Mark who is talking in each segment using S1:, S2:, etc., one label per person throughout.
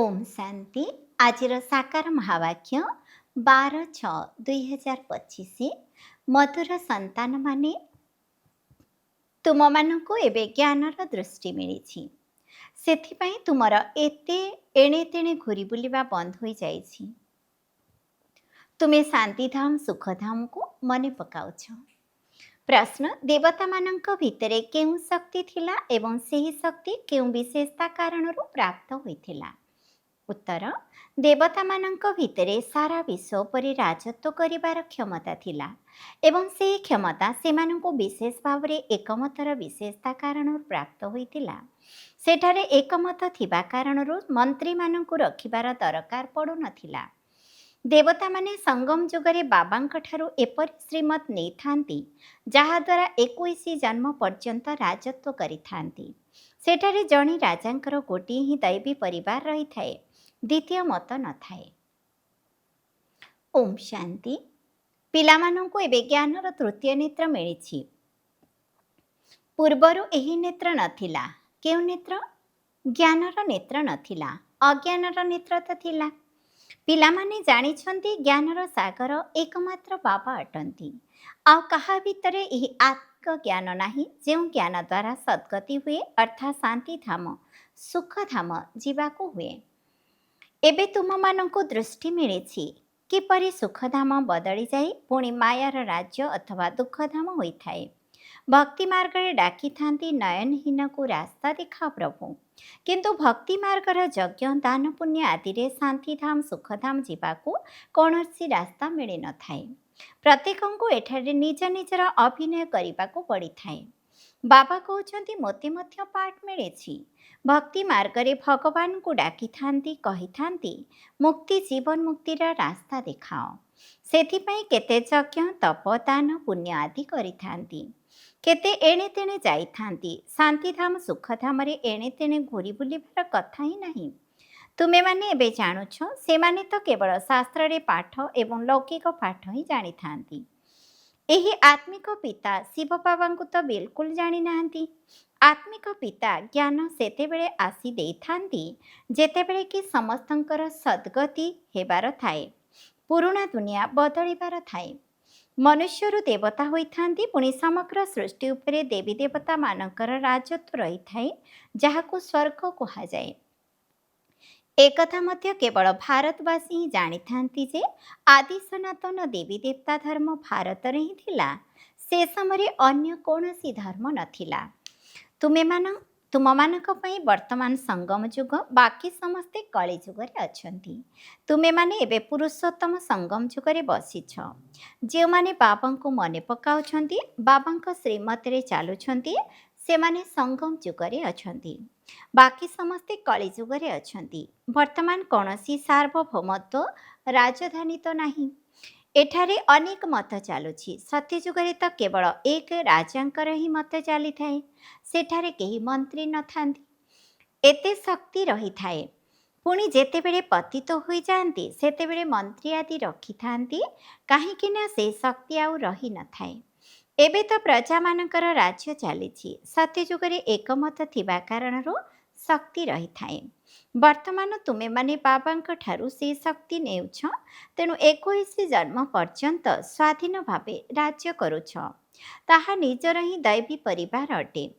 S1: ओम शांति। आजिर साकार महावाक्य 12/6/2025 मधुर संतान माने तुम मानकु एबे ज्ञानर दृष्टि मिली सेथिपाई तुमर एते एणे तेणे घूरी बुलिबा बंद हो जाइछि। तुमे शांतिधाम सुखधाम को मने पकाउछ। प्रश्न देवता मानक भितरे केउ शक्ति थिला एवं सेही शक्ति केउ विशेषता कारणरू प्राप्त होइथिला। उत्तर देवता मानक भितरे सारा विश्व परि राजत्व करिबार क्षमता थिला एवं से क्षमता सेमानंको विशेष भावरे एकमतर विशेषता कारण प्राप्त होइतिला। सेठारे एकमत थिबा कारणरू मंत्री मानंको रखिबार दरकार पड़ु नथिला। देवता माने संगम जुगरे बाबांक ठारू एपरि श्रीमत नहीं थांती जहा द्वारा 21 जन्म पर्यंत राजत्व करिथांती। सेठारे जणी राजांकर गोटी ही दैवी परिवार रही थाए, द्वितीय मत न थाए। ओम शांति। पिलामानंको एबे ज्ञानर तृतीय नेत्र मिलिछि। पूर्वरु एही नेत्र नथिला। केउ नेत्र? ज्ञानर नेत्र नथिला, अज्ञानर नेत्र त थिला। पिलामाने जानिछन्ति ज्ञानर सागर एकमात्र बाबा अटंती। आ कहा भितरे एही आत्मिक ज्ञान नाही जेउ ज्ञान द्वारा सद्गति हुए अर्थात शांति धाम सुख धाम जीवाको हुए। एबे तुम मानंको दृष्टि मिलिछि किपरि सुखधाम बदली जाई पुणी मायार राज्य अथवा दुखधाम होइथाए। भक्ति मार्गरे डाकी थांती नयनहीन को रास्ता देखा प्रभु, किंतु भक्ति मार्गर यज्ञ दान पुण्य आदि रे शांतिधाम सुखधाम जीवाको कौनसी रास्ता मिले न थाए। प्रत्येकंको एठारे निज निजर अभिनय करिबाको पड़ी थाए। बाबा कहउछन्ति मोते मध्य पाठ मिलेछि। भक्ति मार्गरे भगवान को डाकी थांती कही थांती मुक्ति जीवन मुक्तिर रास्ता देखाओ। सेथिपाई केते यज्ञ तप दान पुण्य आदि करि थांती, केते एणे तेणे जाई थांती। शांतिधाम सुखधाम रे एणे तेणे घूरी बुलिबार कथा ही नहीं। तुमे माने एबे जानुछ से माने तो केवल शास्त्र रे पाठ एवं लौकिक पाठ ही जानी थांती। एही आत्मिक पिता शिव बाबा को तो बिल्कुल जानी नांती। आत्मिक पिता ज्ञान सेतेबेले आसी देई थांती जेतेबेले कि समस्तंकर सद्गति हेबार थाए, पुरुणा दुनिया बदलिबार थाए। मनुष्यरु देवता होई थांती पुणी समग्र सृष्टि उपरे देवी देवता मानकर राजत्व रही थाए जहाको स्वर्ग कहा जाए। एकथा मध्य केवल भारतवासी ही जानी थांती जे आदि सनातन देवी देवता धर्म भारत रे ही थिला। से समय अन्य कौनसी धर्म नथिला। तुम मानक पई वर्तमान संगम जुग बाकी समस्ते कली जुगरे अछंती। तुमे माने एबे पुरुषोत्तम संगम जुगरे बसिछ। जे माने बाबांको मने पकाउछंती बाबांको श्रीमत रे चालुछंती से माने संगम जुगरे अछंती। बाकी समस्ते कली जुगरे अछंती। वर्तमान कौनसी सार्वभौमत्व राजधानी तो नाही। एठारे अनेक मत चालुछि। सत्य जुगरे तो केवल एक राजांकर ही मत चली थाए। सेठारे केही मंत्री न थांती। एते शक्ति रही थाए। पुणी जेतेबेले पतित होई जांती सेतेबेले मंत्री आदि रखी थांती काहेकि ना से शक्ति आउ रही न थाए। एबे तो प्रजा मानकर राज्य चलीछि। सत्य जुगरे एकमत थिबा कारणरो शक्ति रही थाए। वर्तमान तुमे माने बाबांक ठारू से शक्ति नेउछ, तेणु 21 जन्म पर्यंत स्वाधीन भावे राज्य करुछ। ताहा निजर ही दैवी परिवार अटे।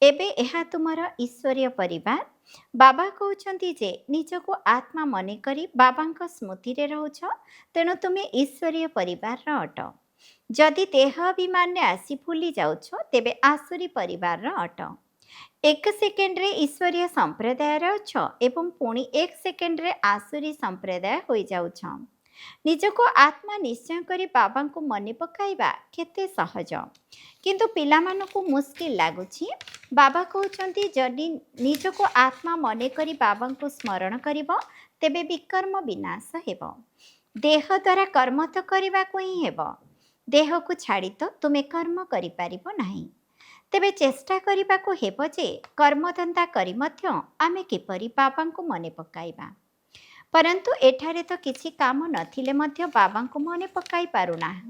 S1: एबे एहा तुमर ईश्वरीय परिवार। बाबा कहउछन्ति जे निजको आत्मा मने करी बाबांक स्मृति रे रहुछ, तेणु तुमे ईश्वरीय परिवार अट। जदि देह अभिमान आसी भूली जाउछ तेबे आसुरी परिवार अट। एक सेकेंड रे ईश्वरीय संप्रदाय अछ एवं पुणी एक सेकेंड रे आसुरी संप्रदाय होई जाउछ। निजको आत्मा निश्चय करी बाबा को मने पकाइबा केते सहज, किंतु पिलामानकु मुश्किल लागुछि। बाबा कहउछन्ति जदि निजको आत्मा मने करी बाबा को स्मरण करिबो तेबे विकर्म विनाश हेबो। देह द्वारा कर्म तो करबा को ही हेबो। देह को छाड़ी तो तुमे कर्म करि पारिबो नाही। तेबे चेष्टा करिबा को हेबो जे कर्मधंदा करी मध्य आमे किपरि बाबा को मने पकाइबा। परंतु एठारे तो किछि काम नथिले मध्य बाबा को मने पकाई पारुना,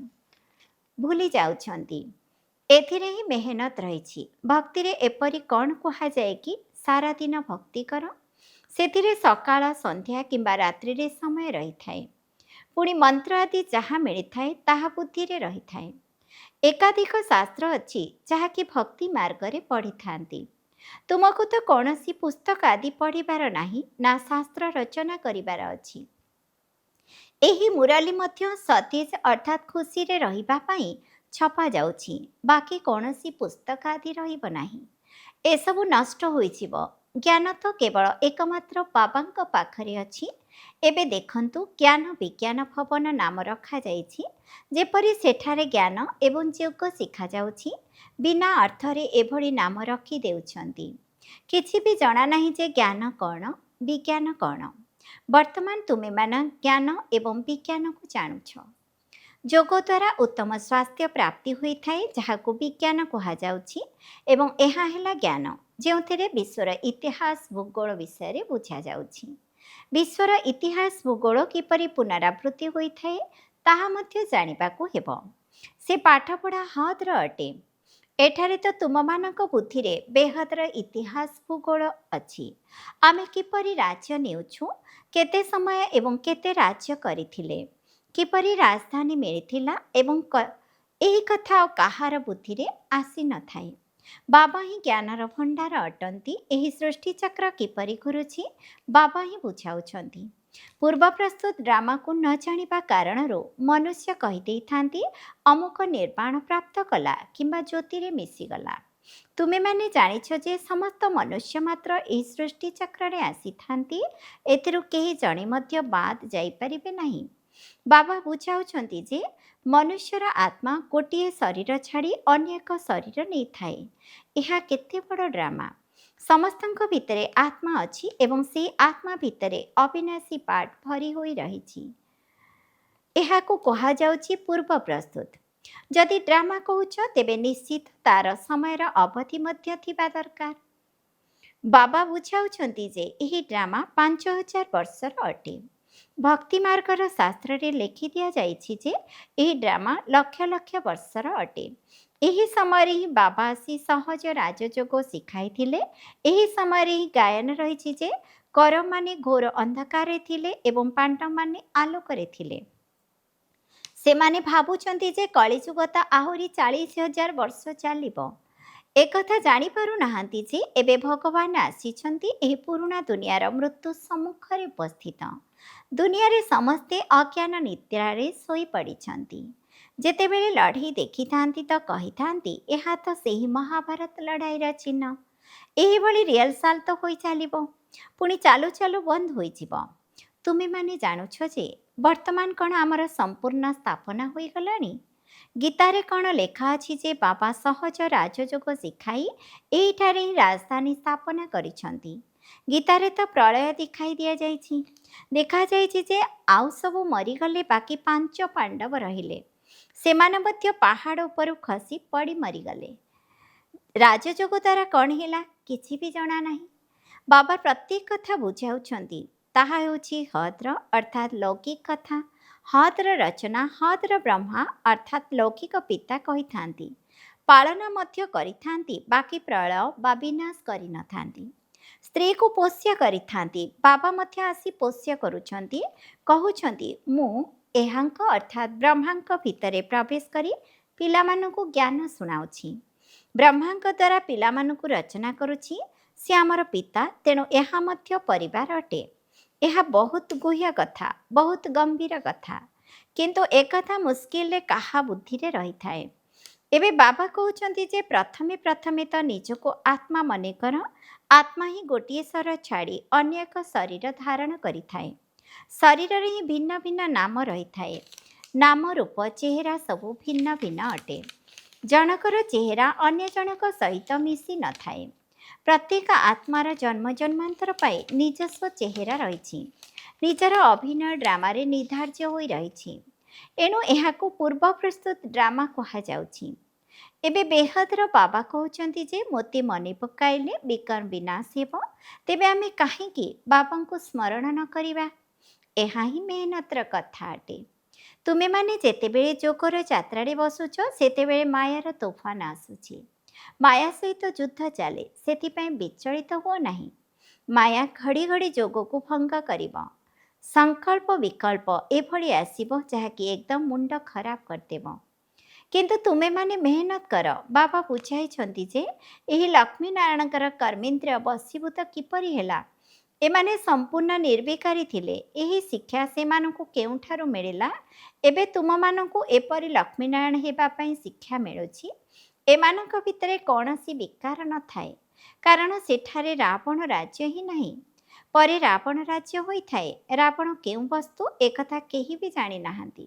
S1: भूली जाउछन्ति। एथिरे ही मेहनत रहिछि। भक्ति रे एपरि कौन कहा जाए कि सारा दिन भक्ति कर। ସେଥିରେ ସକାଳ ସନ୍ଧ୍ୟା କିମ୍ବା ରାତ୍ରିରେ ସମୟ ରହିଥାଏ। ପୁଣି ମନ୍ତ୍ର ଆଦି ଯାହା ମିଳିଥାଏ ତାହା ବୁଦ୍ଧିରେ ରହିଥାଏ। ଏକାଧିକ ଶାସ୍ତ୍ର ଅଛି ଯାହାକି ଭକ୍ତି ମାର୍ଗରେ ପଢ଼ିଥାନ୍ତି। ତୁମକୁ ତ କୌଣସି ପୁସ୍ତକ ଆଦି ପଢ଼ିବାର ନାହିଁ, ନା ଶାସ୍ତ୍ର ରଚନା କରିବାର ଅଛି। ଏହି ମୁରଲି ମଧ୍ୟ ସତେଜ ଅର୍ଥାତ୍ ଖୁସିରେ ରହିବା ପାଇଁ ଛପା ଯାଉଛି। ବାକି କୌଣସି ପୁସ୍ତକ ଆଦି ରହିବ ନାହିଁ। ଏସବୁ ନଷ୍ଟ ହୋଇଯିବ। ଜ୍ଞାନ ତ କେବଳ ଏକମାତ୍ର ବାବାଙ୍କ ପାଖରେ ଅଛି। ଏବେ ଦେଖନ୍ତୁ, ଜ୍ଞାନ ବିଜ୍ଞାନ ଭବନ ନାମ ରଖାଯାଇଛି। ଯେପରି ସେଠାରେ ଜ୍ଞାନ ଏବଂ ଯୋଗ ଶିଖାଯାଉଛି। ବିନା ଅର୍ଥରେ ଏଭଳି ନାମ ରଖି ଦେଉଛନ୍ତି। କିଛି ବି ଜଣା ନାହିଁ ଯେ ଜ୍ଞାନ କ'ଣ, ବିଜ୍ଞାନ କ'ଣ। ବର୍ତ୍ତମାନ ତୁମେମାନେ ଜ୍ଞାନ ଏବଂ ବିଜ୍ଞାନକୁ ଜାଣୁଛ। ଯୋଗ ଦ୍ୱାରା ଉତ୍ତମ ସ୍ୱାସ୍ଥ୍ୟ ପ୍ରାପ୍ତି ହୋଇଥାଏ, ଯାହାକୁ ବିଜ୍ଞାନ କୁହାଯାଉଛି। ଏବଂ ଏହା ହେଲା ଜ୍ଞାନ, ଯେଉଁଥିରେ ବିଶ୍ୱର ଇତିହାସ ଭୂଗୋଳ ବିଷୟରେ ବୁଝାଯାଉଛି। ବିଶ୍ୱର ଇତିହାସ ଭୂଗୋଳ କିପରି ପୁନରାବୃତ୍ତି ହୋଇଥାଏ ତାହା ମଧ୍ୟ ଜାଣିବାକୁ ହେବ। ସେ ପାଠପଢ଼ା ହଦ୍ର ଅଟେ। ଏଠାରେ ତ ତୁମମାନଙ୍କ ବୁଦ୍ଧିରେ ବେହଦର ଇତିହାସ ଭୂଗୋଳ ଅଛି। ଆମେ କିପରି ରାଜ୍ୟ ନେଉଛୁ, କେତେ ସମୟ ଏବଂ କେତେ ରାଜ୍ୟ କରିଥିଲେ, କିପରି ରାଜଧାନୀ ମିଳିଥିଲା ଏବଂ ଏହି କଥା ଆଉ କାହାର ବୁଦ୍ଧିରେ ଆସିନଥାଏ। ବାବା ହିଁ ଜ୍ଞାନର ଭଣ୍ଡାର ଅଟନ୍ତି। ଏହି ସୃଷ୍ଟିଚକ୍ର କିପରି ଘୁରୁଛି ବାବା ହିଁ ବୁଝାଉଛନ୍ତି। ପୂର୍ବ ପ୍ରସ୍ତୁତ ଡ୍ରାମାକୁ ନ ଜାଣିବା କାରଣରୁ ମନୁଷ୍ୟ କହିଦେଇଥାନ୍ତି ଅମୁକ ନିର୍ବାଣ ପ୍ରାପ୍ତ କଲା କିମ୍ବା ଜ୍ୟୋତିରେ ମିଶିଗଲା। ତୁମେମାନେ ଜାଣିଛ ଯେ ସମସ୍ତ ମନୁଷ୍ୟ ମାତ୍ର ଏହି ସୃଷ୍ଟିଚକ୍ରରେ ଆସିଥାନ୍ତି। ଏଥିରୁ କେହି ଜଣେ ମଧ୍ୟ ବାଦ ଯାଇପାରିବେ ନାହିଁ। ବାବା ବୁଝାଉଛନ୍ତି ଯେ ମନୁଷ୍ୟର ଆତ୍ମା ଗୋଟିଏ ଶରୀର ଛାଡ଼ି ଅନ୍ୟ ଏକ ଶରୀର ନେଇଥାଏ। ଏହା କେତେ ବଡ଼ ଡ୍ରାମା। ସମସ୍ତଙ୍କ ଭିତରେ ଆତ୍ମା ଅଛି ଏବଂ ସେହି ଆତ୍ମା ଭିତରେ ଅବିନାଶୀ ପାର୍ଟ ଭରି ହୋଇ ରହିଛି। ଏହାକୁ କୁହାଯାଉଛି ପୂର୍ବ ପ୍ରସ୍ତୁତ। ଯଦି ଡ୍ରାମା କହୁଛ, ତେବେ ନିଶ୍ଚିତ ତାର ସମୟର ଅବଧି ମଧ୍ୟ ଥିବା ଦରକାର। ବାବା ବୁଝାଉଛନ୍ତି ଯେ ଏହି ଡ୍ରାମା 5000 ବର୍ଷର ଅଟେ। ଭକ୍ତି ମାର୍ଗର ଶାସ୍ତ୍ରରେ ଲେଖି ଦିଆଯାଇଛି ଯେ ଏହି ଡ୍ରାମା ଲକ୍ଷ ଲକ୍ଷ ବର୍ଷର ଅଟେ। ଏହି ସମୟରେ ହିଁ ବାବା ଆସି ସହଜ ରାଜଯୋଗ ଶିଖାଇଥିଲେ। ଏହି ସମୟରେ ହିଁ ଗାୟନ ରହିଛି ଯେ କୌରବମାନେ ଘୋର ଅନ୍ଧକାରରେ ଥିଲେ ଏବଂ ପାଣ୍ଡବମାନେ ଆଲୋକରେ ଥିଲେ। ସେମାନେ ଭାବୁଛନ୍ତି ଯେ କଳିଯୁଗ ତ ଆହୁରି 40,000 ବର୍ଷ ଚାଲିବ। ଏକଥା ଜାଣିପାରୁନାହାନ୍ତି ଯେ ଏବେ ଭଗବାନ ଆସିଛନ୍ତି ଏହି ପୁରୁଣା ଦୁନିଆର ମୃତ୍ୟୁ ସମ୍ମୁଖରେ ଉପସ୍ଥିତ। ଦୁନିଆରେ ସମସ୍ତେ ଅଜ୍ଞାନ ନିଦ୍ରାରେ ଶୋଇପଡ଼ିଛନ୍ତି। ଯେତେବେଳେ ଲଢ଼େଇ ଦେଖିଥାନ୍ତି ତ କହିଥାନ୍ତି ଏହା ତ ସେହି ମହାଭାରତ ଲଢ଼ାଇର ଚିହ୍ନ। ଏହିଭଳି ରିହର୍ସାଲ ତ ହୋଇ ଚାଲିବ, ପୁଣି ଚାଲୁ ଚାଲୁ ବନ୍ଦ ହୋଇଯିବ। ତୁମେମାନେ ଜାଣୁଛ ଯେ ବର୍ତ୍ତମାନ କ'ଣ ଆମର ସମ୍ପୂର୍ଣ୍ଣ ସ୍ଥାପନା ହୋଇଗଲାଣି। ଗୀତାରେ କ'ଣ ଲେଖା ଅଛି ଯେ ବାବା ସହଜ ରାଜଯୋଗ ଶିଖାଇ ଏହିଠାରେ ହିଁ ରାଜଧାନୀ ସ୍ଥାପନା କରିଛନ୍ତି। ଗୀତାରେ ତ ପ୍ରଳୟ ଦେଖାଇ ଦିଆଯାଇଛି। ଦେଖାଯାଇଛି ଯେ ଆଉ ସବୁ ମରିଗଲେ, ବାକି 5 ପାଣ୍ଡବ ରହିଲେ। ସେମାନେ ମଧ୍ୟ ପାହାଡ଼ ଉପରୁ ଖସି ପଡ଼ି ମରିଗଲେ। ରାଜଯୋଗ ଦ୍ୱାରା କ'ଣ ହେଲା କିଛି ବି ଜଣା ନାହିଁ। ବାବା ପ୍ରତ୍ୟେକ କଥା ବୁଝାଉଛନ୍ତି। ତାହା ହେଉଛି ହଦ୍ର ଅର୍ଥାତ୍ ଲୌକିକ କଥା। ହଦ୍ର ରଚନା ହଦ୍ର ବ୍ରହ୍ମା ଅର୍ଥାତ୍ ଲୌକିକ ପିତା କହିଥାନ୍ତି। ପାଳନ ମଧ୍ୟ କରିଥାନ୍ତି, ବାକି ପ୍ରଳୟ ବା ବିନାଶ କରିନଥାନ୍ତି। ସ୍ତ୍ରୀକୁ ପୋଷ୍ୟ କରିଥାନ୍ତି। ବାବା ମଧ୍ୟ ଆସି ପୋଷ୍ୟ କରୁଛନ୍ତି। କହୁଛନ୍ତି ମୁଁ ଏହାଙ୍କ ଅର୍ଥାତ୍ ବ୍ରହ୍ମାଙ୍କ ଭିତରେ ପ୍ରବେଶ କରି ପିଲାମାନଙ୍କୁ ଜ୍ଞାନ ଶୁଣାଉଛି। ବ୍ରହ୍ମାଙ୍କ ଦ୍ୱାରା ପିଲାମାନଙ୍କୁ ରଚନା କରୁଛି। ସେ ଆମର ପିତା, ତେଣୁ ଏହା ମଧ୍ୟ ପରିବାର ଅଟେ। ଏହା ବହୁତ ଗୁହ୍ୟ କଥା, ବହୁତ ଗମ୍ଭୀର କଥା। କିନ୍ତୁ ଏକଥା ମୁସ୍କିଲରେ କାହା ବୁଦ୍ଧିରେ ରହିଥାଏ। ଏବେ ବାବା କହୁଛନ୍ତି ଯେ ପ୍ରଥମେ ପ୍ରଥମେ ତ ନିଜକୁ ଆତ୍ମା ମନେକର। ଆତ୍ମା ହିଁ ଗୋଟିଏ ଶରୀର ଛାଡ଼ି ଅନ୍ୟ ଏକ ଶରୀର ଧାରଣ କରିଥାଏ। ଶରୀରରେ ହିଁ ଭିନ୍ନ ଭିନ୍ନ ନାମ ରହିଥାଏ। ନାମ ରୂପ ଚେହେରା ସବୁ ଭିନ୍ନ ଭିନ୍ନ ଅଟେ। ଜଣକର ଚେହେରା ଅନ୍ୟ ଜଣକ ସହିତ ମିଶି ନଥାଏ। ପ୍ରତ୍ୟେକ ଆତ୍ମାର ଜନ୍ମ ଜନ୍ମାନ୍ତର ପାଇଁ ନିଜସ୍ୱ ଚେହେରା ରହିଛି। ନିଜର ଅଭିନୟ ଡ୍ରାମାରେ ନିର୍ଦ୍ଧାର୍ଯ୍ୟ ହୋଇ ରହିଛି। ଏଣୁ ଏହାକୁ ପୂର୍ବ ପ୍ରସ୍ତୁତ ଡ୍ରାମା କୁହାଯାଉଛି। ଏବେ ବେହଦର ବାବା କହୁଛନ୍ତି ଯେ ମୋତେ ମନେ ପକାଇଲେ ବିକର୍ମ ବିନାଶ ହେବ। ତେବେ ଆମେ କାହିଁକି ବାବାଙ୍କୁ ସ୍ମରଣ ନ କରିବା? ଏହା ହିଁ ମେହନତର କଥା ଅଟେ। ତୁମେମାନେ ଯେତେବେଳେ ଯୋଗର ଯାତ୍ରାରେ ବସୁଛ, ସେତେବେଳେ ମାୟାର ତୋଫାନ ଆସୁଛି। ମାୟା ସହିତ ଯୁଦ୍ଧ ଚାଲେ, ସେଥିପାଇଁ ବିଚଳିତ ହୁଅ ନାହିଁ। ମାୟା ଘଡ଼ି ଘଡ଼ି ଯୋଗକୁ ଭଙ୍ଗ କରିବ। ସଂକଳ୍ପ ବିକଳ୍ପ ଏଭଳି ଆସିବ ଯାହାକି ଏକଦମ ମୁଣ୍ଡ ଖରାପ କରିଦେବ। କିନ୍ତୁ ତୁମେମାନେ ମେହନତ କର। ବାବା ବୁଝାଇଛନ୍ତି ଯେ ଏହି ଲକ୍ଷ୍ମୀ ନାରାୟଣଙ୍କର କର୍ମେନ୍ଦ୍ରିୟ ବଶୀଭୂତ କିପରି ହେଲା। ଏମାନେ ସମ୍ପୂର୍ଣ୍ଣ ନିର୍ବିକାରୀ ଥିଲେ। ଏହି ଶିକ୍ଷା ସେମାନଙ୍କୁ କେଉଁଠାରୁ ମିଳିଲା? ଏବେ ତୁମମାନଙ୍କୁ ଏପରି ଲକ୍ଷ୍ମୀନାରାୟଣ ହେବା ପାଇଁ ଶିକ୍ଷା ମିଳୁଛି। ଏମାନଙ୍କ ଭିତରେ କୌଣସି ବିକାର ନଥାଏ, କାରଣ ସେଠାରେ ରାବଣ ରାଜ୍ୟ ହିଁ ନାହିଁ। ପରେ ରାବଣ ରାଜ୍ୟ ହୋଇଥାଏ। ରାବଣ କେଉଁ ବସ୍ତୁ ଏକଥା କେହି ବି ଜାଣିନାହାନ୍ତି।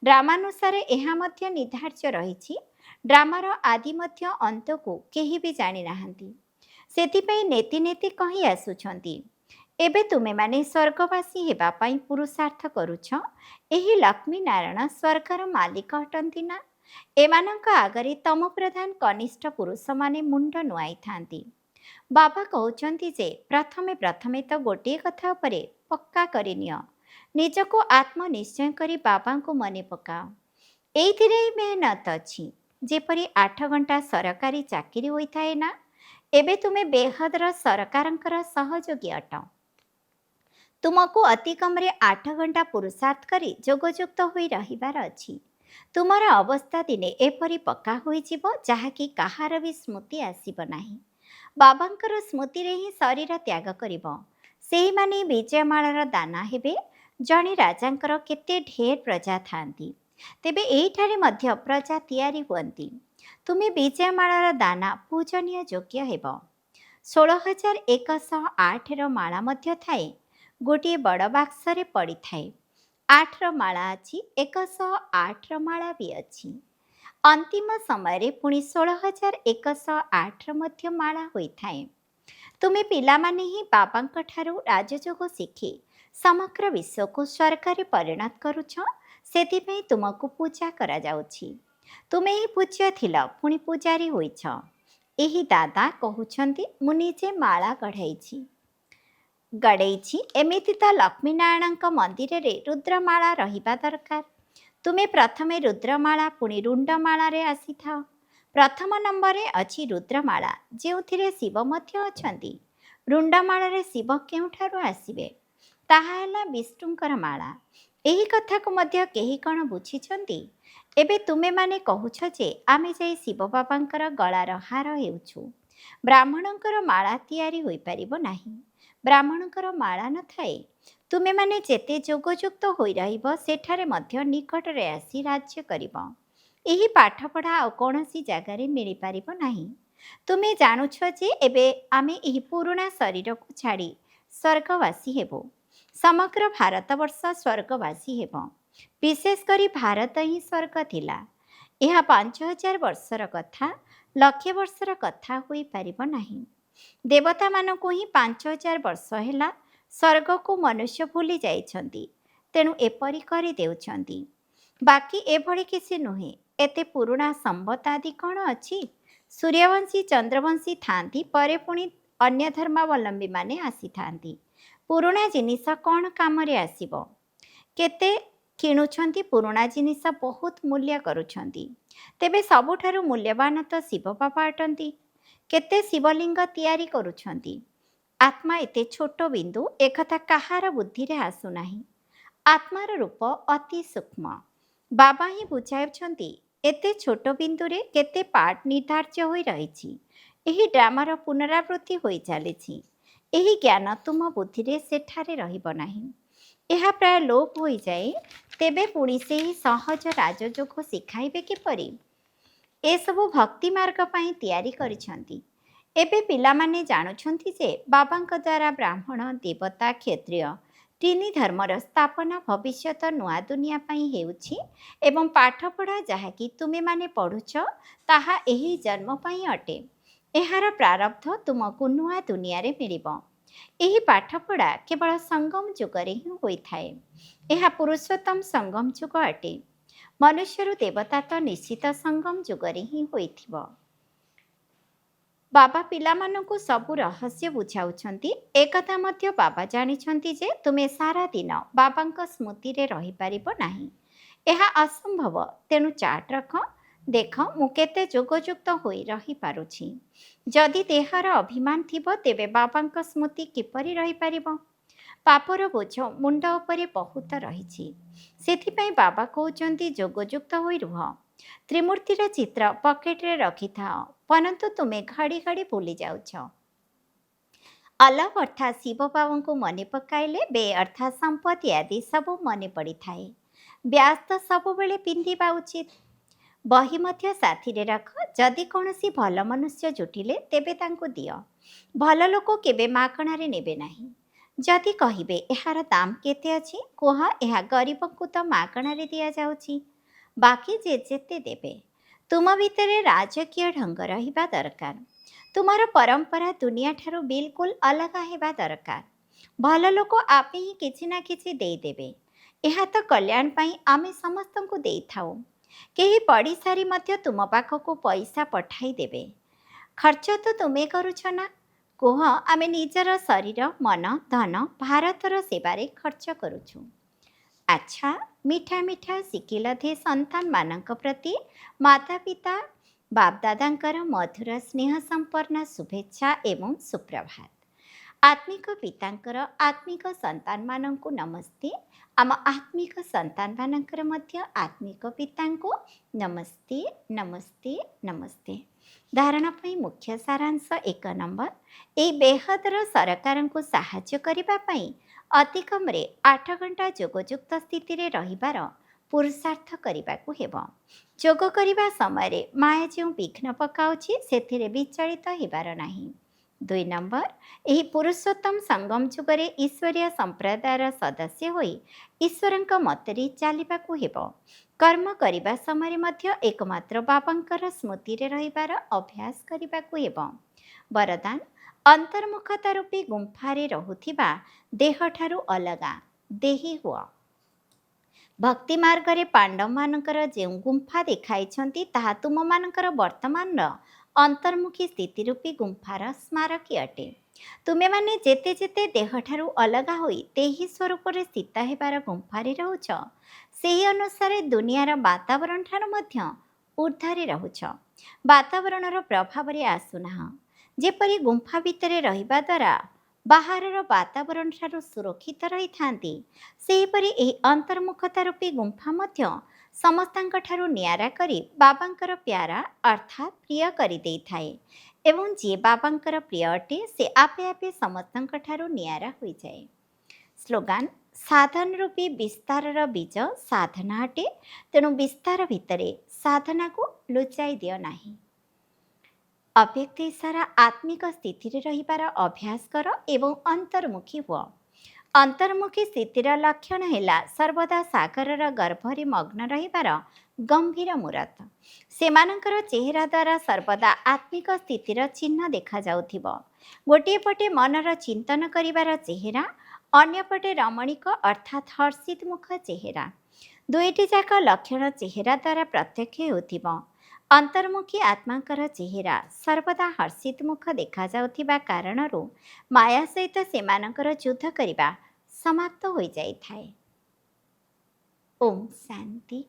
S1: ଡ୍ରାମାନୁସାରେ ଏହା ମଧ୍ୟ ନିର୍ଦ୍ଧାର୍ଯ୍ୟ ରହିଛି। ଡ୍ରାମାର ଆଦି ମଧ୍ୟ ଅନ୍ତକୁ କେହି ବି ଜାଣିନାହାନ୍ତି। ସେଥିପାଇଁ ନେତି ନେତି କହି ଆସୁଛନ୍ତି। ଏବେ ତୁମେମାନେ ସ୍ୱର୍ଗବାସୀ ହେବା ପାଇଁ ପୁରୁଷାର୍ଥ କରୁଛ। ଏହି ଲକ୍ଷ୍ମୀ ନାରାୟଣ ସ୍ୱର୍ଗର ମାଲିକ ଅଟନ୍ତି ନା? ଏମାନଙ୍କ ଆଗରେ ତମ ପ୍ରଧାନ କନିଷ୍ଠ ପୁରୁଷମାନେ ମୁଣ୍ଡ ନୁଆଇଥାନ୍ତି। ବାବା କହୁଛନ୍ତି ଯେ ପ୍ରଥମେ ତ ଗୋଟିଏ କଥା ଉପରେ ପକ୍କା କରିନିଅ। ନିଜକୁ ଆତ୍ମନିଶ୍ଚୟ କରି ବାବାଙ୍କୁ ମନେ ପକାଅ। ଏଇଥିରେ ହିଁ ମେହନତ ଅଛି। ଯେପରି 8 ଘଣ୍ଟା ସରକାରୀ ଚାକିରି ହୋଇଥାଏ ନା? ଏବେ ତୁମେ ବେହଦର ସରକାରଙ୍କର ସହଯୋଗୀ ଅଟ। ତୁମକୁ ଅତି କମରେ 8 ଘଣ୍ଟା ପୁରୁଷାର୍ଥ କରି ଯୋଗଯୁକ୍ତ ହୋଇ ରହିବାର ଅଛି। ତୁମର ଅବସ୍ଥା ଦିନେ ଏପରି ପକ୍କା ହୋଇଯିବ ଯାହାକି କାହାର ବି ସ୍ମୃତି ଆସିବ ନାହିଁ। ବାବାଙ୍କର ସ୍ମୃତିରେ ହିଁ ଶରୀର ତ୍ୟାଗ କରିବ। ସେହିମାନେ ବିଜୟମାଳାର ଦାନା ହେବେ। ଜଣେ ରାଜାଙ୍କର କେତେ ଢେର ପ୍ରଜା ଥାଆନ୍ତି, ତେବେ ଏଇଠାରେ ମଧ୍ୟ ପ୍ରଜା ତିଆରି ହୁଅନ୍ତି। ତୁମେ ବିଜୟମାଳାର ଦାନା ପୂଜନୀୟ ଯୋଗ୍ୟ ହେବ। 16,108ର ମାଳା ମଧ୍ୟ ଥାଏ। ଗୋଟିଏ ବଡ଼ ବାକ୍ସରେ ପଡ଼ିଥାଏ। 8ର ମାଳା ଅଛି, 108ର ମାଳା ବି ଅଛି। ଅନ୍ତିମ ସମୟରେ ପୁଣି 16,108ର ମଧ୍ୟ ମାଳା ହୋଇଥାଏ। ତୁମେ ପିଲାମାନେ ହିଁ ବାବାଙ୍କ ଠାରୁ ରାଜଯୋଗ ଶିଖି ସମଗ୍ର ବିଶ୍ୱକୁ ସ୍ୱର୍ଗରେ ପରିଣତ କରୁଛ। ସେଥିପାଇଁ ତୁମକୁ ପୂଜା କରାଯାଉଛି। ତୁମେ ହିଁ ପୂଜ୍ୟ ଥିଲ, ପୁଣି ପୂଜାରୀ ହୋଇଛ। ଏହି ଦାଦା କହୁଛନ୍ତି ମୁଁ ନିଜେ ମାଳା ଗଢ଼େଇଛି। ଏମିତି ତ ଲକ୍ଷ୍ମୀନାରାୟଣଙ୍କ ମନ୍ଦିରରେ ରୁଦ୍ରମାଳା ରହିବା ଦରକାର। ତୁମେ ପ୍ରଥମେ ରୁଦ୍ରମାଳା ପୁଣି ରୁଣ୍ଡମାଳାରେ ଆସିଥାଅ। ପ୍ରଥମ ନମ୍ବରରେ ଅଛି ରୁଦ୍ରମାଳା, ଯେଉଁଥିରେ ଶିବ ମଧ୍ୟ ଅଛନ୍ତି। ରୁଣ୍ଡମାଳାରେ ଶିବ କେଉଁଠାରୁ ଆସିବେ? ତାହା ହେଲା ବିଷ୍ଣୁଙ୍କର ମାଳା। ଏହି କଥାକୁ ମଧ୍ୟ କେହି କ'ଣ ବୁଝିଛନ୍ତି? ଏବେ ତୁମେମାନେ କହୁଛ ଯେ ଆମେ ଯାଇ ଶିବ ବାବାଙ୍କର ଗଳାର ହାର ହେଉଛୁ। ବ୍ରାହ୍ମଣଙ୍କର ମାଳା ତିଆରି ହୋଇପାରିବ ନାହିଁ। ବ୍ରାହ୍ମଣଙ୍କର ମାଳା ନଥାଏ। ତୁମେମାନେ ଯେତେ ଯୋଗଯୁକ୍ତ ହୋଇ ରହିବ, ସେଠାରେ ମଧ୍ୟ ନିକଟରେ ଆସି ରାଜ୍ୟ କରିବ। ଏହି ପାଠପଢ଼ା ଆଉ କୌଣସି ଜାଗାରେ ମିଳିପାରିବ ନାହିଁ। ତୁମେ ଜାଣୁଛ ଯେ ଏବେ ଆମେ ଏହି ପୁରୁଣା ଶରୀରକୁ ଛାଡ଼ି ସ୍ୱର୍ଗବାସୀ ହେବୁ। ସମଗ୍ର ଭାରତବର୍ଷ ସ୍ୱର୍ଗବାସୀ ହେବ। ବିଶେଷ କରି ଭାରତ ହିଁ ସ୍ୱର୍ଗ ଥିଲା। ଏହା 5,000 ବର୍ଷର କଥା, ଲକ୍ଷେ ବର୍ଷର କଥା ହୋଇପାରିବ ନାହିଁ। ଦେବତାମାନଙ୍କୁ ହିଁ 5,000 ବର୍ଷ ହେଲା। ସ୍ୱର୍ଗକୁ ମନୁଷ୍ୟ ଭୁଲି ଯାଇଛନ୍ତି, ତେଣୁ ଏପରି କରିଦେଉଛନ୍ତି। ବାକି ଏଭଳି କିଛି ନୁହେଁ। ଏତେ ପୁରୁଣା ସମ୍ବତ ଆଦି କ'ଣ ଅଛି? ସୂର୍ଯ୍ୟବଂଶୀ ଚନ୍ଦ୍ରବଂଶୀ ଥାଆନ୍ତି, ପରେ ପୁଣି ଅନ୍ୟ ଧର୍ମାବଲମ୍ବୀମାନେ ଆସିଥାନ୍ତି। ପୁରୁଣା ଜିନିଷ କ'ଣ କାମରେ ଆସିବ? କେତେ କିଣୁଛନ୍ତି ପୁରୁଣା ଜିନିଷ, ବହୁତ ମୂଲ୍ୟ କରୁଛନ୍ତି। ତେବେ ସବୁଠାରୁ ମୂଲ୍ୟବାନ ତ ଶିବ ବାବା ଅଟନ୍ତି। କେତେ ଶିବଲିଙ୍ଗ ତିଆରି କରୁଛନ୍ତି। ଆତ୍ମା ଏତେ ଛୋଟ ବିନ୍ଦୁ, ଏକଥା କାହାର ବୁଦ୍ଧିରେ ଆସୁନାହିଁ। ଆତ୍ମାର ରୂପ ଅତି ସୂକ୍ଷ୍ମ। ବାବା ହିଁ ବୁଝାଉଛନ୍ତି ଏତେ ଛୋଟ ବିନ୍ଦୁରେ କେତେ ପାର୍ଟ ନିର୍ଦ୍ଧାର୍ଯ୍ୟ ହୋଇ ରହିଛି। ଏହି ଡ୍ରାମାର ପୁନରାବୃତ୍ତି ହୋଇ ଚାଲିଛି। ଏହି ଜ୍ଞାନ ତୁମ ବୁଦ୍ଧିରେ ସେଠାରେ ରହିବ ନାହିଁ। ଏହା ପ୍ରାୟ ଲୋପ ହୋଇଯାଏ। ତେବେ ପୁଣି ସେହି ସହଜ ରାଜଯୋଗ ଶିଖାଇବେ କିପରି? ଏସବୁ ଭକ୍ତି ମାର୍ଗ ପାଇଁ ତିଆରି କରିଛନ୍ତି। ଏବେ ପିଲାମାନେ ଜାଣୁଛନ୍ତି ଯେ ବାବାଙ୍କ ଦ୍ୱାରା ବ୍ରାହ୍ମଣ, ଦେବତା, କ୍ଷତ୍ରିୟ ତିନି ଧର୍ମର ସ୍ଥାପନା ଭବିଷ୍ୟତ ନୂଆ ଦୁନିଆ ପାଇଁ ହେଉଛି ଏବଂ ପାଠପଢ଼ା ଯାହାକି ତୁମେମାନେ ପଢ଼ୁଛ ତାହା ଏହି ଜନ୍ମ ପାଇଁ ଅଟେ। ଏହାର ପ୍ରାରବ୍ଧ ତୁମକୁ ନୂଆ ଦୁନିଆରେ ମିଳିବ। ଏହି ପାଠପଢ଼ା କେବଳ ସଙ୍ଗମ ଯୁଗରେ ହିଁ ହୋଇଥାଏ। ଏହା ପୁରୁଷୋତ୍ତମ ସଙ୍ଗମ ଯୁଗ ଅଟେ। ମନୁଷ୍ୟରୁ ଦେବତା ତ ନିଶ୍ଚିତ ସଙ୍ଗମ ଯୁଗରେ ହିଁ ହୋଇଥିବ। ବାବା ପିଲାମାନଙ୍କୁ ସବୁ ରହସ୍ୟ ବୁଝାଉଛନ୍ତି। ଏକଥା ମଧ୍ୟ ବାବା ଜାଣିଛନ୍ତି ଯେ ତୁମେ ସାରା ଦିନ ବାବାଙ୍କ ସ୍ମୃତିରେ ରହିପାରିବ ନାହିଁ। ଏହା ଅସମ୍ଭବ। ତେଣୁ ଚାର୍ଟ ରଖ, ଦେଖ ମୁଁ କେତେ ଯୋଗଯୁକ୍ତ ହୋଇ ରହିପାରୁଛି। ଯଦି ଦେହର ଅଭିମାନ ଥିବ ତେବେ ବାବାଙ୍କ ସ୍ମୃତି କିପରି ରହିପାରିବ? ପାପର ବୋଝ ମୁଣ୍ଡ ଉପରେ ବହୁତ ରହିଛି। ସେଥିପାଇଁ ବାବା କହୁଛନ୍ତି ଯୋଗଯୁକ୍ତ ହୋଇ ରୁହ। ତ୍ରିମୂର୍ତ୍ତିର ଚିତ୍ର ପକେଟରେ ରଖିଥାଅ, ପରନ୍ତୁ ତୁମେ ଘଡ଼ି ଘଡ଼ି ଭୁଲି ଯାଉଛ। ଅଲଭ ଅର୍ଥାତ୍ ଶିବ ବାବାଙ୍କୁ ମନେ ପକାଇଲେ ବେ ଅର୍ଥାତ୍ ସମ୍ପତ୍ତି ଆଦି ସବୁ ମନେ ପଡ଼ିଥାଏ। ବ୍ୟାସ ସବୁବେଳେ ପିନ୍ଧିବା ଉଚିତ। ବହି ମଧ୍ୟ ସାଥିରେ ରଖ। ଯଦି କୌଣସି ଭଲ ମନୁଷ୍ୟ ଜୁଟିଲେ ତେବେ ତାଙ୍କୁ ଦିଅ। ଭଲ ଲୋକ କେବେ ମାଗଣାରେ ନେବେ ନାହିଁ। ଯଦି କହିବେ ଏହାର ଦାମ କେତେ ଅଛି, କୁହ ଏହା ଗରିବଙ୍କୁ ତ ମାଗଣାରେ ଦିଆଯାଉଛି। ବାକି ଯେ ଯେତେ ଦେବେ। ତୁମ ଭିତରେ ରାଜକୀୟ ଢଙ୍ଗ ରହିବା ଦରକାର। ତୁମର ପରମ୍ପରା ଦୁନିଆଠାରୁ ବିଲକୁଲ ଅଲଗା ହେବା ଦରକାର। ଭଲ ଲୋକ ଆପେ ହିଁ କିଛି ନା କିଛି ଦେଇଦେବେ। ଏହା ତ କଲ୍ୟାଣ ପାଇଁ ଆମେ ସମସ୍ତଙ୍କୁ ଦେଇଥାଉ। କେହି ପଡ଼ିସାରି ମଧ୍ୟ ତୁମ ପାଖକୁ ପଇସା ପଠାଇ ଦେବେ। ଖର୍ଚ୍ଚ ତ ତୁମେ କରୁଛ ନା? କୁହ ଆମେ ନିଜର ଶରୀର, ମନ, ଧନ ଭାରତର ସେବାରେ ଖର୍ଚ୍ଚ କରୁଛୁ। ଆଚ୍ଛା, ମିଠା ମିଠା ଶିଖିଲଧେ ସନ୍ତାନମାନଙ୍କ ପ୍ରତି ମାତା ପିତା ବାପଦାଦାଙ୍କର ମଧୁର ସ୍ନେହ ସମ୍ପନ୍ନ ଶୁଭେଚ୍ଛା ଏବଂ ସୁପ୍ରଭାତ। ଆତ୍ମିକ ପିତାଙ୍କର ଆତ୍ମିକ ସନ୍ତାନମାନଙ୍କୁ ନମସ୍ତେ। ଆମ ଆତ୍ମିକ ସନ୍ତାନମାନଙ୍କର ମଧ୍ୟ ଆତ୍ମିକ ପିତାଙ୍କୁ ନମସ୍ତେ ନମସ୍ତେ ନମସ୍ତେ। ଧାରଣା ପାଇଁ ମୁଖ୍ୟ ସାରାଂଶ 1 ନମ୍ବର। ଏହି ବେହଦର ସରକାରଙ୍କୁ ସାହାଯ୍ୟ କରିବା ପାଇଁ ଅତି କମରେ 8 ଘଣ୍ଟା ଯୋଗଯୁକ୍ତ ସ୍ଥିତିରେ ରହିବାର ପୁରୁଷାର୍ଥ କରିବାକୁ ହେବ। ଯୋଗ କରିବା ସମୟରେ ମାୟା ଯେଉଁ ବିଘ୍ନ ପକାଉଛି ସେଥିରେ ବିଚଳିତ ହେବାର ନାହିଁ। 2 ନମ୍ବର, ଏହି ପୁରୁଷୋତ୍ତମ ସଙ୍ଗମ ଯୁଗରେ ଈଶ୍ୱରୀୟ ସମ୍ପ୍ରଦାୟର ସଦସ୍ୟ ହୋଇ ଈଶ୍ୱରଙ୍କ ମତରେ ଚାଲିବାକୁ ହେବ। କର୍ମ କରିବା ସମୟରେ ମଧ୍ୟ ଏକମାତ୍ର ବାବାଙ୍କର ସ୍ମୃତିରେ ରହିବାର ଅଭ୍ୟାସ କରିବାକୁ ହେବ। ବରଦାନ, ଅନ୍ତର୍ମୁଖତା ରୂପୀ ଗୁମ୍ଫାରେ ରହୁଥିବା ଦେହଠାରୁ ଅଲଗା ଦେହୀ ହୁଅ। ଭକ୍ତି ମାର୍ଗରେ ପାଣ୍ଡବମାନଙ୍କର ଯେଉଁ ଗୁମ୍ଫା ଦେଖାଇଛନ୍ତି ତାହା ତୁମମାନଙ୍କର ବର୍ତ୍ତମାନର ଅନ୍ତର୍ମୁଖୀ ସ୍ଥିତି ରୂପୀ ଗୁମ୍ଫାର ସ୍ମାରକୀ ଅଟେ। ତୁମେମାନେ ଯେତେ ଯେତେ ଦେହଠାରୁ ଅଲଗା ହୋଇ ଦେହୀ ସ୍ୱରୂପରେ ସ୍ଥିତ ହେବାର ଗୁମ୍ଫାରେ ରହୁଛ, ସେହି ଅନୁସାରେ ଦୁନିଆର ବାତାବରଣଠାରୁ ମଧ୍ୟ ଊର୍ଦ୍ଧ୍ୱରେ ରହୁଛ। ବାତାବରଣର ପ୍ରଭାବରେ ଆସୁନାହଁ। ଯେପରି ଗୁମ୍ଫା ଭିତରେ ରହିବା ଦ୍ୱାରା ବାହାରର ବାତାବରଣଠାରୁ ସୁରକ୍ଷିତ ରହିଥାନ୍ତି, ସେହିପରି ଏହି ଅନ୍ତର୍ମୁଖତା ରୂପୀ ଗୁମ୍ଫା ମଧ୍ୟ ସମସ୍ତଙ୍କଠାରୁ ନିଆରା କରି ବାବାଙ୍କର ପ୍ୟାରା ଅର୍ଥାତ୍ ପ୍ରିୟ କରିଦେଇଥାଏ ଏବଂ ଯିଏ ବାବାଙ୍କର ପ୍ରିୟ ଅଟେ ସେ ଆପେ ଆପେ ସମସ୍ତଙ୍କଠାରୁ ନିଆରା ହୋଇଯାଏ। ସ୍ଲୋଗାନ, ସାଧନ ରୂପୀ ବିସ୍ତାରର ବୀଜ ସାଧନା ଅଟେ, ତେଣୁ ବିସ୍ତାର ଭିତରେ ସାଧନାକୁ ଲୁଚାଇ ଦିଅ ନାହିଁ। ଅବ୍ୟକ୍ତ ଇଶାରା ଆତ୍ମିକ ସ୍ଥିତିରେ ରହିବାର ଅଭ୍ୟାସ କର ଏବଂ ଅନ୍ତର୍ମୁଖୀ ହୁଅ। ଅନ୍ତର୍ମୁଖୀ ସ୍ଥିତିର ଲକ୍ଷଣ ହେଲା ସର୍ବଦା ସାଗରର ଗର୍ଭରେ ମଗ୍ନ ରହିବାର ଗମ୍ଭୀର ମୂରତ। ସେମାନଙ୍କର ଚେହେରା ଦ୍ୱାରା ସର୍ବଦା ଆତ୍ମିକ ସ୍ଥିତିର ଚିହ୍ନ ଦେଖାଯାଉଥିବ। ଗୋଟିଏ ପଟେ ମନର ଚିନ୍ତନ କରିବାର ଚେହେରା, ଅନ୍ୟପଟେ ରମଣୀକ ଅର୍ଥାତ୍ ହର୍ଷିତ ମୁଖ ଚେହେରା। ଦୁଇଟି ଯାକ ଲକ୍ଷଣ ଚେହେରା ଦ୍ୱାରା ପ୍ରତ୍ୟକ୍ଷ ହେଉଥିବ। ଅନ୍ତର୍ମୁଖୀ ଆତ୍ମାଙ୍କର ଚେହେରା ସର୍ବଦା ହର୍ଷିତ ମୁଖ ଦେଖାଯାଉଥିବା କାରଣରୁ ମାୟା ସହିତ ସେମାନଙ୍କର ଯୁଦ୍ଧ କରିବା ସମାପ୍ତ ହୋଇଯାଇଥାଏ। ଓମ୍ ଶାନ୍ତି।